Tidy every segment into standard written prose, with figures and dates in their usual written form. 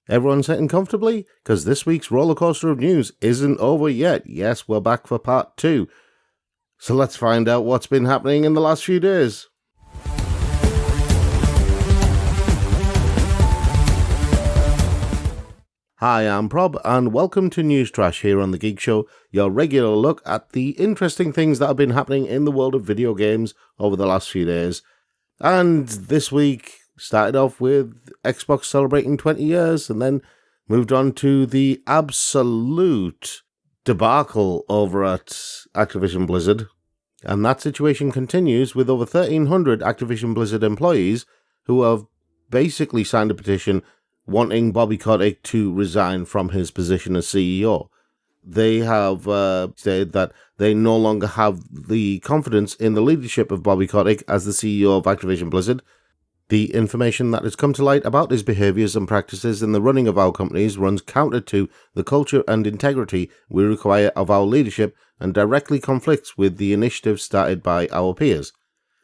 Everyone sitting comfortably? Because this week's rollercoaster of news isn't over yet. Yes, we're back for part 2. So let's find out what's been happening in the last few days. Hi, I'm Prob, and welcome to News Trash here on the Geek Show, your regular look at the interesting things that have been happening in the world of video games over the last few days. And this week started off with Xbox celebrating 20 years, and then moved on to the absolute debacle over at Activision Blizzard. And that situation continues with over 1,300 Activision Blizzard employees who have basically signed a petition wanting Bobby Kotick to resign from his position as CEO. They have stated that they no longer have the confidence in the leadership of Bobby Kotick as the CEO of Activision Blizzard. The information that has come to light about his behaviours and practices in the running of our companies runs counter to the culture and integrity we require of our leadership and directly conflicts with the initiatives started by our peers.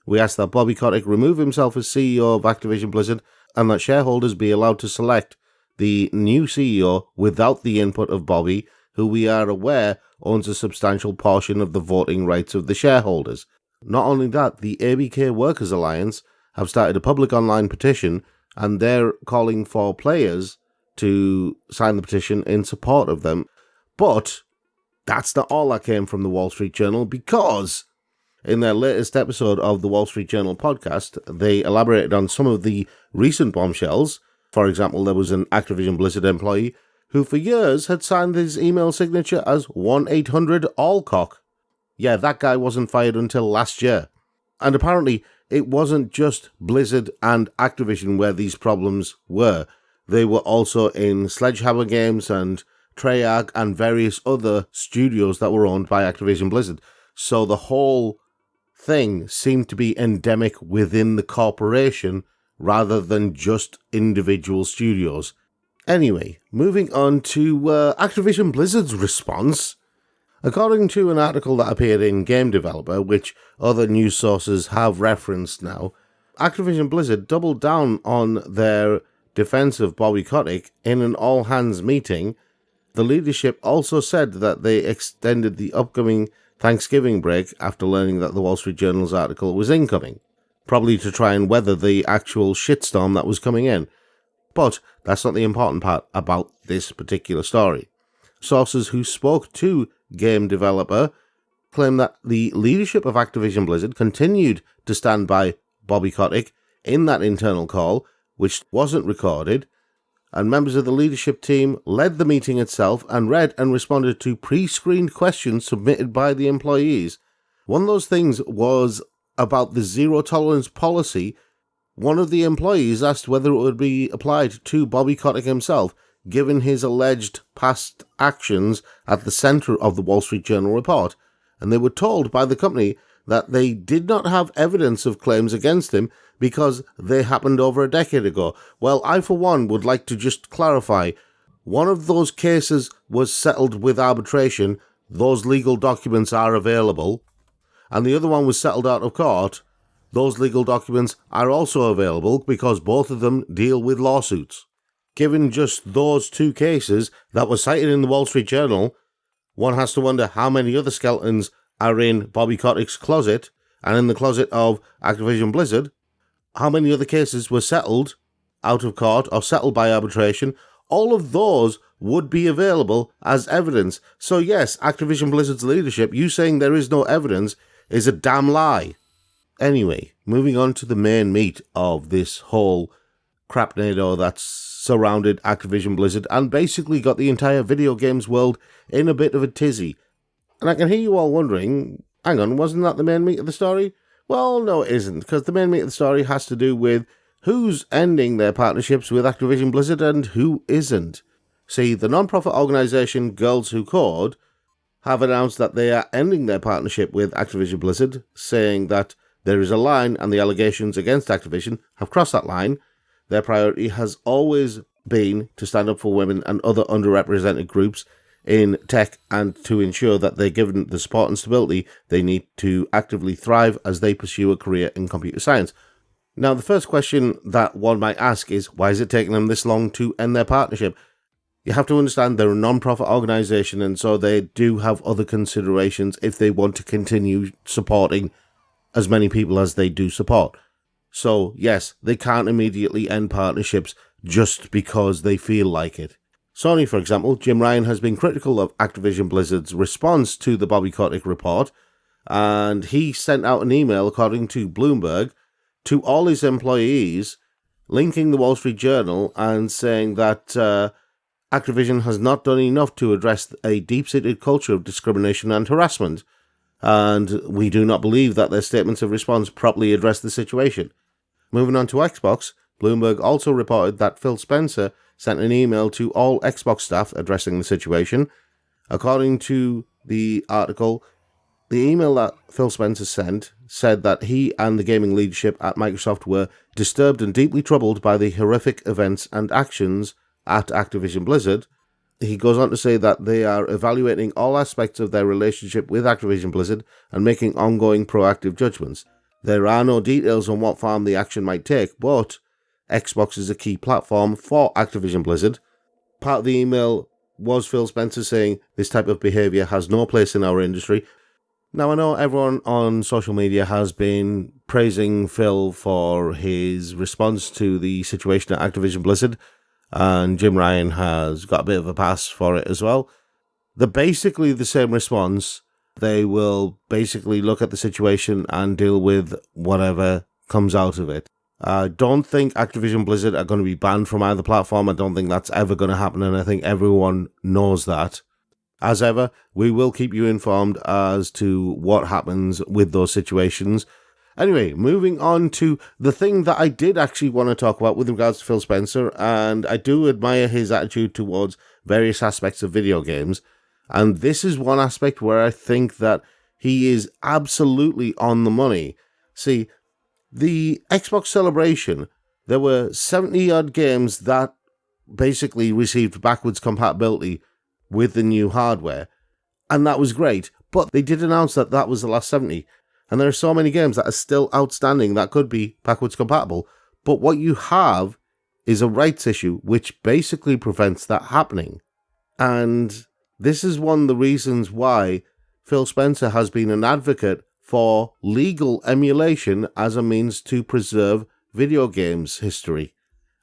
We ask that Bobby Kotick remove himself as CEO of Activision Blizzard and that shareholders be allowed to select the new CEO without the input of Bobby, who we are aware owns a substantial portion of the voting rights of the shareholders. Not only that, the ABK Workers Alliance have started a public online petition, and they're calling for players to sign the petition in support of them. But that's not all that came from the Wall Street Journal, because in their latest episode of the Wall Street Journal podcast, they elaborated on some of the recent bombshells. For example, there was an Activision Blizzard employee who for years had signed his email signature as 1-800-ALLCOCK. Yeah, that guy wasn't fired until last year. And apparently, it wasn't just Blizzard and Activision where these problems were. They were also in Sledgehammer Games and Treyarch and various other studios that were owned by Activision Blizzard. So the whole thing seemed to be endemic within the corporation rather than just individual studios. Anyway, moving on to Activision Blizzard's response. According to an article that appeared in Game Developer, which other news sources have referenced now, Activision Blizzard doubled down on their defense of Bobby Kotick in an all-hands meeting. The leadership also said that they extended the upcoming Thanksgiving break after learning that the Wall Street Journal's article was incoming, probably to try and weather the actual shitstorm that was coming in. But that's not the important part about this particular story. Sources who spoke to Game Developer claim that the leadership of Activision Blizzard continued to stand by Bobby Kotick in that internal call, which wasn't recorded, and members of the leadership team led the meeting itself and read and responded to pre-screened questions submitted by the employees. One of those things was about the zero-tolerance policy. One of the employees asked whether it would be applied to Bobby Kotick himself, given his alleged past actions at the centre of the Wall Street Journal report, and they were told by the company that they did not have evidence of claims against him because they happened over a decade ago. Well, I for one would like to just clarify, one of those cases was settled with arbitration, those legal documents are available, and the other one was settled out of court. Those legal documents are also available because both of them deal with lawsuits. Given just those two cases that were cited in the Wall Street Journal, one has to wonder how many other skeletons are in Bobby Kotick's closet and in the closet of Activision Blizzard. How many other cases were settled out of court or settled by arbitration? All of those would be available as evidence. So yes, Activision Blizzard's leadership, you saying there is no evidence, is a damn lie. Anyway, moving on to the main meat of this whole crapnado that's surrounded Activision Blizzard and basically got the entire video games world in a bit of a tizzy. And I can hear you all wondering, hang on, wasn't that the main meat of the story? Well, no it isn't, because the main meat of the story has to do with who's ending their partnerships with Activision Blizzard and who isn't. See, the non-profit organisation Girls Who Code have announced that they are ending their partnership with Activision Blizzard, saying that there is a line and the allegations against Activision have crossed that line. Their priority has always been to stand up for women and other underrepresented groups in tech and to ensure that they're given the support and stability they need to actively thrive as they pursue a career in computer science. Now, the first question that one might ask is, why is it taking them this long to end their partnership? You have to understand they're a non-profit organisation, and so they do have other considerations if they want to continue supporting as many people as they do support. So, yes, they can't immediately end partnerships just because they feel like it. Sony, for example, Jim Ryan has been critical of Activision Blizzard's response to the Bobby Kotick report, and he sent out an email, according to Bloomberg, to all his employees, linking the Wall Street Journal and saying that Activision has not done enough to address a deep-seated culture of discrimination and harassment, and we do not believe that their statements of response properly address the situation. Moving on to Xbox, Bloomberg also reported that Phil Spencer sent an email to all Xbox staff addressing the situation. According to the article, the email that Phil Spencer sent said that he and the gaming leadership at Microsoft were disturbed and deeply troubled by the horrific events and actions at Activision Blizzard. He goes on to say that they are evaluating all aspects of their relationship with Activision Blizzard and making ongoing proactive judgments. There are no details on what form the action might take, but Xbox is a key platform for Activision Blizzard. Part of the email was Phil Spencer saying this type of behaviour has no place in our industry. Now, I know everyone on social media has been praising Phil for his response to the situation at Activision Blizzard, and Jim Ryan has got a bit of a pass for it as well. They're basically the same response. They will basically look at the situation and deal with whatever comes out of it. I don't think Activision Blizzard are going to be banned from either platform. I don't think that's ever going to happen, and I think everyone knows that. As ever, we will keep you informed as to what happens with those situations. Anyway, moving on to the thing that I did actually want to talk about with regards to Phil Spencer, and I do admire his attitude towards various aspects of video games, and this is one aspect where I think that he is absolutely on the money. See, the Xbox Celebration, there were 70-odd games that basically received backwards compatibility with the new hardware, and that was great, but they did announce that that was the last 70, and there are so many games that are still outstanding that could be backwards compatible, but what you have is a rights issue which basically prevents that happening. And this is one of the reasons why Phil Spencer has been an advocate for legal emulation as a means to preserve video games history,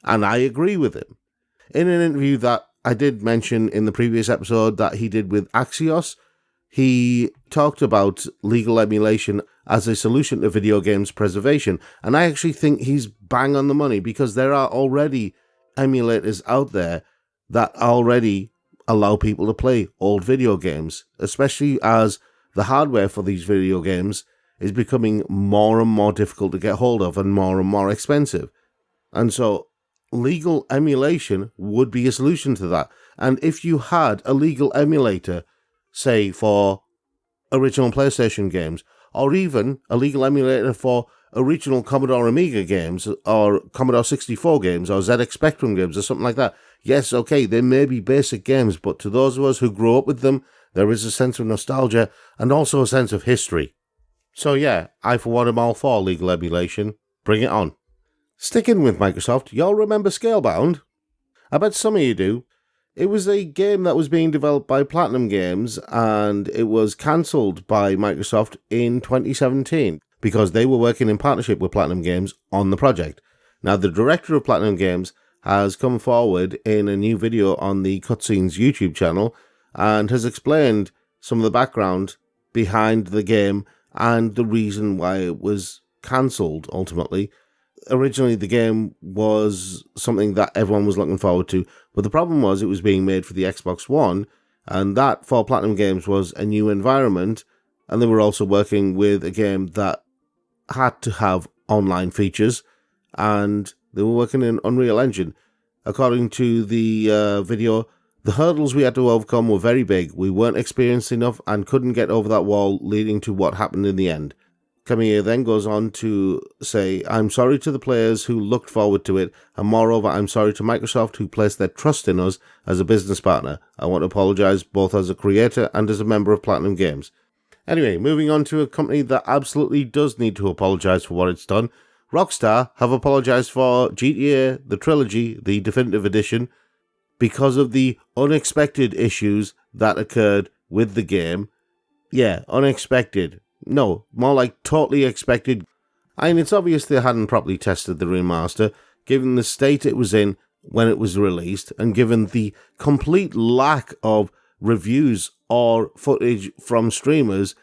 and I agree with him. In an interview that I did mention in the previous episode that he did with Axios, he talked about legal emulation as a solution to video games preservation, and I actually think he's bang on the money, because there are already emulators out there that already allow people to play old video games, especially as the hardware for these video games is becoming more and more difficult to get hold of and more expensive. And so legal emulation would be a solution to that. And if you had a legal emulator, say for original PlayStation games, or even a legal emulator for original Commodore Amiga games, or Commodore 64 games, or ZX Spectrum games, or something like that, yes, okay, they may be basic games, but to those of us who grew up with them, there is a sense of nostalgia and also a sense of history. So yeah, I for one am all for legal emulation. Bring it on. Sticking with Microsoft, y'all remember Scalebound? I bet some of you do. It was a game that was being developed by Platinum Games, and it was cancelled by Microsoft in 2017 because they were working in partnership with Platinum Games on the project. Now, the director of Platinum Games has come forward in a new video on the Cutscenes YouTube channel and has explained some of the background behind the game and the reason why it was cancelled ultimately. Originally, the game was something that everyone was looking forward to, but the problem was it was being made for the Xbox One, and that for Platinum Games was a new environment, and they were also working with a game that had to have online features, and they were working in Unreal Engine. According to the video, the hurdles we had to overcome were very big. We weren't experienced enough and couldn't get over that wall, leading to what happened in the end. Kamiya then goes on to say, I'm sorry to the players who looked forward to it, and moreover, I'm sorry to Microsoft who placed their trust in us as a business partner. I want to apologise both as a creator and as a member of Platinum Games. Anyway, moving on to a company that absolutely does need to apologise for what it's done. Rockstar have apologised for GTA, the Trilogy, the Definitive Edition, because of the unexpected issues that occurred with the game. Yeah, unexpected. No, more like totally expected. I mean, it's obvious they hadn't properly tested the remaster, given the state it was in when it was released, and given the complete lack of reviews or footage from streamers,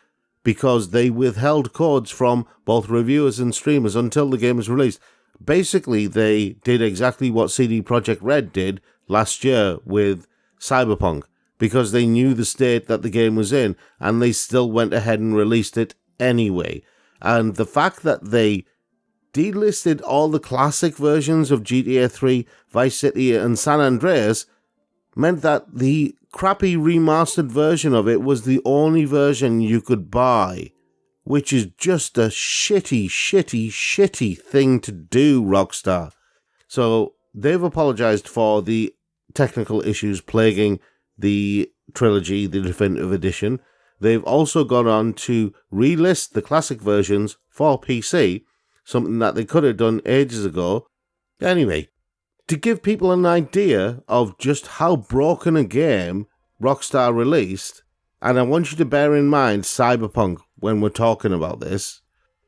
because they withheld codes from both reviewers and streamers until the game was released. Basically, they did exactly what CD Projekt Red did last year with Cyberpunk, because they knew the state that the game was in, and they still went ahead and released it anyway. And the fact that they delisted all the classic versions of GTA 3, Vice City, and San Andreas meant that the crappy remastered version of it was the only version you could buy, which is just a shitty thing to do, Rockstar. So they've apologized for the technical issues plaguing the trilogy, the Definitive Edition. They've also gone on to relist the classic versions for PC, something that they could have done ages ago. Anyway, to give people an idea of just how broken a game Rockstar released, and I want you to bear in mind Cyberpunk when we're talking about this,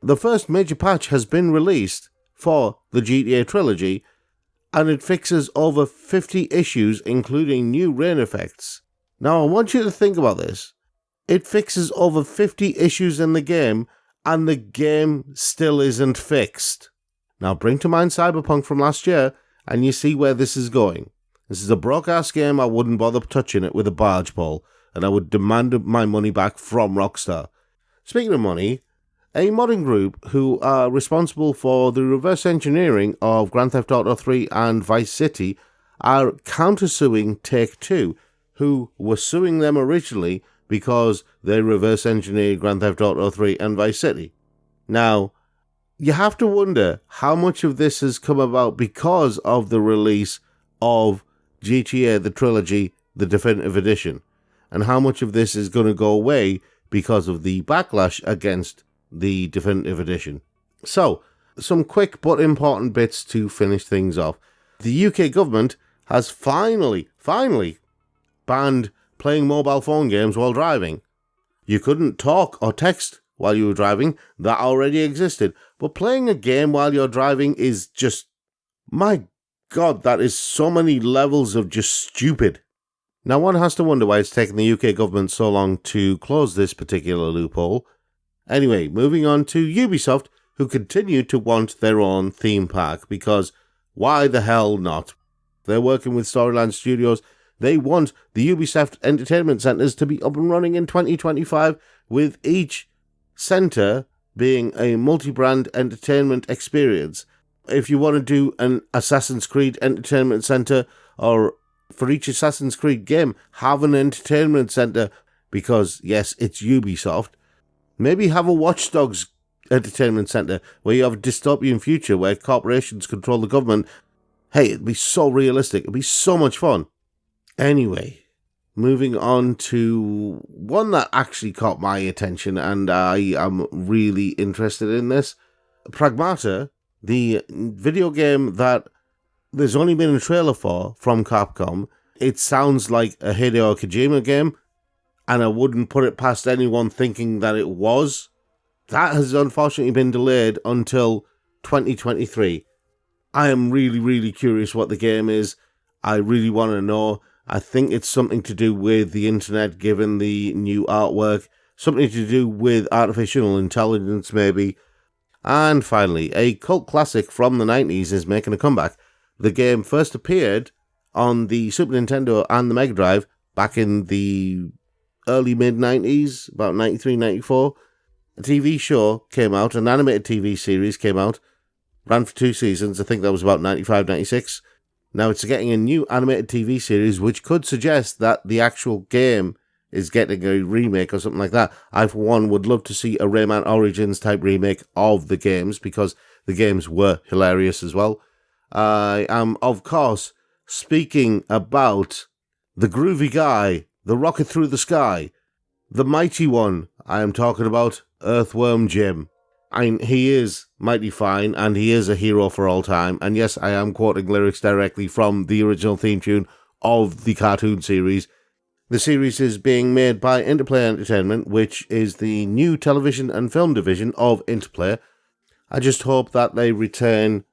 the first major patch has been released for the GTA Trilogy, and it fixes over 50 issues, including new rain effects. Now, I want you to think about this. It fixes over 50 issues in the game, and the game still isn't fixed. Now, bring to mind Cyberpunk from last year, and you see where this is going. This is a broke-ass game. I wouldn't bother touching it with a barge pole, and I would demand my money back from Rockstar. Speaking of money, a modding group who are responsible for the reverse engineering of Grand Theft Auto 3 and Vice City are countersuing Take-Two, who were suing them originally because they reverse engineered Grand Theft Auto 3 and Vice City. Now, you have to wonder how much of this has come about because of the release of GTA, the Trilogy, the Definitive Edition, and how much of this is going to go away because of the backlash against the Definitive Edition. So, some quick but important bits to finish things off. The UK government has finally banned playing mobile phone games while driving. You couldn't talk or text while you were driving. That already existed. But playing a game while you're driving is just... my God, that is so many levels of just stupid. Now, one has to wonder why it's taken the UK government so long to close this particular loophole. Anyway, moving on to Ubisoft, who continue to want their own theme park, because why the hell not? They're working with Storyland Studios. They want the Ubisoft entertainment centres to be up and running in 2025, with each centre being a multi-brand entertainment experience. If you want to do an Assassin's Creed entertainment centre, or for each Assassin's Creed game, have an entertainment centre, because yes, it's Ubisoft. Maybe have a Watch Dogs entertainment centre where you have a dystopian future where corporations control the government. Hey, it'd be so realistic. It'd be so much fun. Anyway, moving on to one that actually caught my attention, and I am really interested in this. Pragmata, the video game that there's only been a trailer for from Capcom. It sounds like a Hideo Kojima game, and I wouldn't put it past anyone thinking that it was. That has unfortunately been delayed until 2023. I am really curious what the game is. I really want to know. I think it's something to do with the internet, given the new artwork. Something to do with artificial intelligence, maybe. And finally, a cult classic from the 90s is making a comeback. The game first appeared on the Super Nintendo and the Mega Drive back in the early mid-90s, about 93, 94. A TV show came out, an animated TV series came out, ran for 2 seasons. I think that was about 95, 96. Now it's getting a new animated TV series, which could suggest that the actual game is getting a remake or something like that. I, for one, would love to see a Rayman Origins type remake of the games, because the games were hilarious as well. I am, of course, speaking about the groovy guy, the rocket through the sky, the mighty one. I am talking about Earthworm Jim. he is mighty fine, and he is a hero for all time. And yes, I am quoting lyrics directly from the original theme tune of the cartoon series. The series is being made by Interplay Entertainment, which is the new television and film division of Interplay. I just hope that they return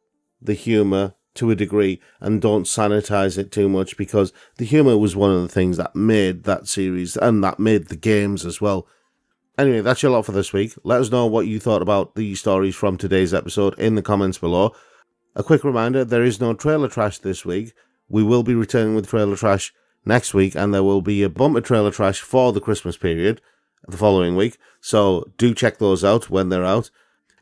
the humour to a degree and don't sanitize it too much, because the humour was one of the things that made that series and that made the games as well. Anyway, that's your lot for this week. Let us know what you thought about the stories from today's episode in the comments below. A quick reminder, there is no trailer trash this week. We will be returning with trailer trash next week, and there will be a bumper trailer trash for the Christmas period the following week, so do check those out when they're out.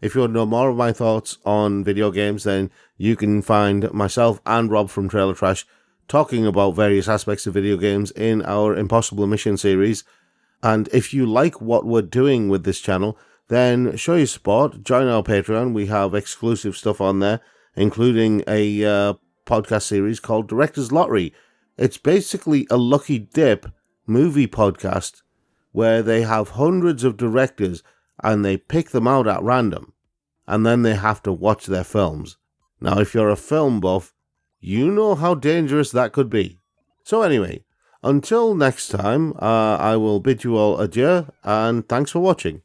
If you want to know more of my thoughts on video games, then you can find myself and Rob from Trailer Trash talking about various aspects of video games in our Impossible Mission series. And if you like what we're doing with this channel, then show your support, join our Patreon. We have exclusive stuff on there, including a podcast series called Director's Lottery. It's basically a lucky dip movie podcast where they have hundreds of directors and they pick them out at random, and then they have to watch their films. Now, if you're a film buff, you know how dangerous that could be. So anyway, until next time, I will bid you all adieu, and thanks for watching.